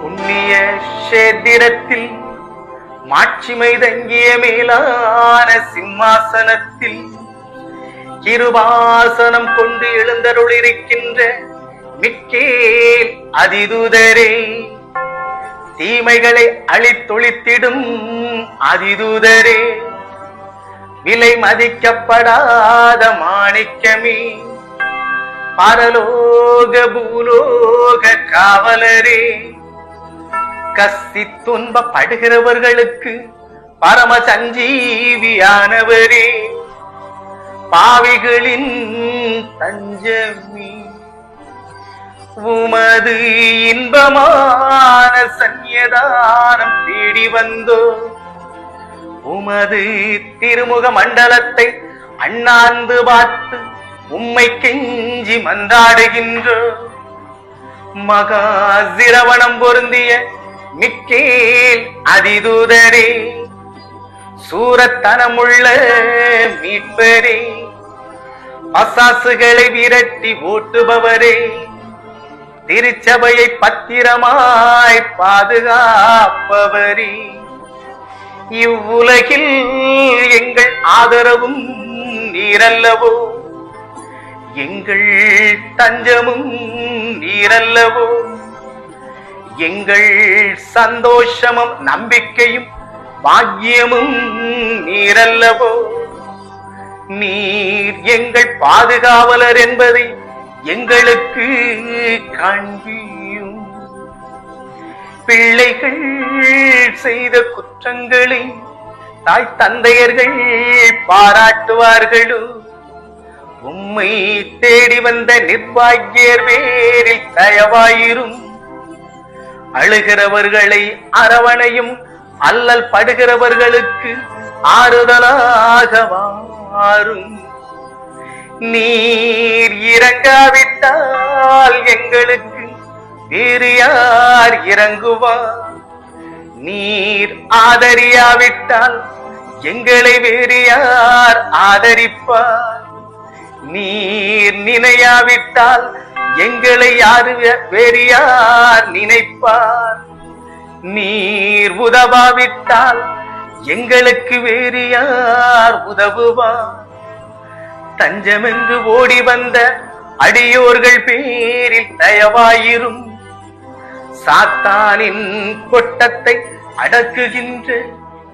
புண்ணிய கஷேத்திரத்தில் மாட்சிமை தங்கிய மேலான சிம்மாசனத்தில் கிருபாசனம் கொண்டு எழுந்தருளிருக்கின்ற மிக்கேல் அதிதூதரே, தீமைகளை அழித்தொழித்திடும் அதிதூதரே, விலை மதிக்கப்படாத மாணிக்கமே, பரலோக பூலோக காவலரே, கசி துன்பப்படுகிறவர்களுக்கு பரம சஞ்சீவியானவரே, பாவிகளின் தஞ்சமே, உமது இன்பமான சந்நிதானம் தேடி வந்தோ, உமது திருமுக மண்டலத்தை அண்ணாந்து பார்த்து உம்மை கெஞ்சி மன்றாடுகின்றோ. மகா சிரவணம் பொருந்திய மிக்கேல் அதிதூதரே, சூரத்தனமுள்ள மீட்பரே, பசாசுகளை விரட்டி ஓட்டுபவரே, திருச்சபையை பத்திரமாய் பாதுகாப்பவரே, இவ்வுலகில் எங்கள் ஆதரவும் நீரல்லவோ, எங்கள் தஞ்சமும் நீரல்லவோ, எங்கள் சந்தோஷமும் நம்பிக்கையும் பாக்கியமும் நீரல்லவோ, நீர் எங்கள் பாதுகாவலர் என்பதை எங்களுக்கு காண்பியும். பிள்ளைகள் செய்த குற்றங்களை தாய் தந்தையர்கள் பாராட்டுவார்களோ, உம்மை தேடி வந்த நிர்பாக்கியர் பேரில் தயவாயிரும். அழுகிறவர்களை அரவணையும், அல்லல் படுகிறவர்களுக்கு ஆறுதலாக வாரும். நீர் இறங்காவிட்டால் எங்களுக்கு வேறு யார் இறங்குவார்? நீர் ஆதரியாவிட்டால் எங்களை வேறு யார் ஆதரிப்பார்? நீர் நினையாவிட்டால் எங்களை யாரு வேறு யார் நினைப்பார்? நீர் உதவாவிட்டால் எங்களுக்கு வேறு யார் உதவுவார்? தஞ்சமென்று ஓடி வந்த அடியோர்கள் பேரில் தயவாயிரும். சாத்தானின் கொட்டத்தை அடக்குகின்ற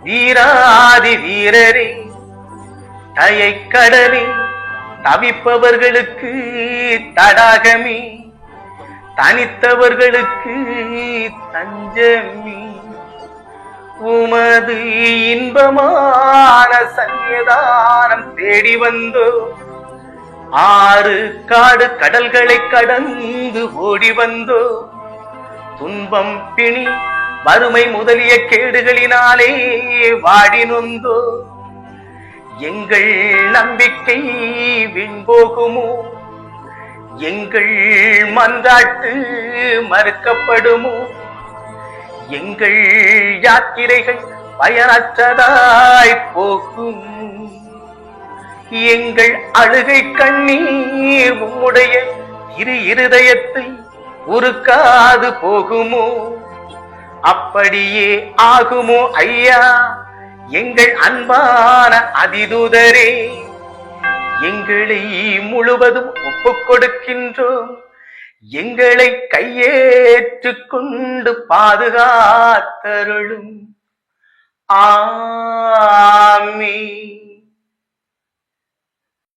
வீராதி வீரரே, தயக்கடலே, தவிப்பவர்களுக்கு தடாகமே, தனித்தவர்களுக்கு தஞ்சமே, உமது இன்பமான சந்நிதானம் தேடி வந்தோ, ஆறு காடு கடல்களை கடந்து ஓடி வந்தோ, துன்பம் பிணி வறுமை முதலிய கேடுகளினாலே வாடி நொந்தோ, எங்கள் நம்பிக்கை வீண்போகுமோ, எங்கள் மன்றாட்டு மறுக்கப்படுமோ, எங்கள் யாத்திரைகள் பயனற்றதாய் போகும், எங்கள் அழுகை கண்ணீர் உம்முடைய இருதயத்தை உருக்காது போகுமோ? அப்படியே ஆகுமோ ஐயா எங்கள் அன்பான அதிதூதரே, எங்களை முழுவதும் ஒப்புக் கொடுக்கின்றோம். எங்களை கையேற்றுக் கொண்டு பாதுகாத்தருளும். ஆமீன்.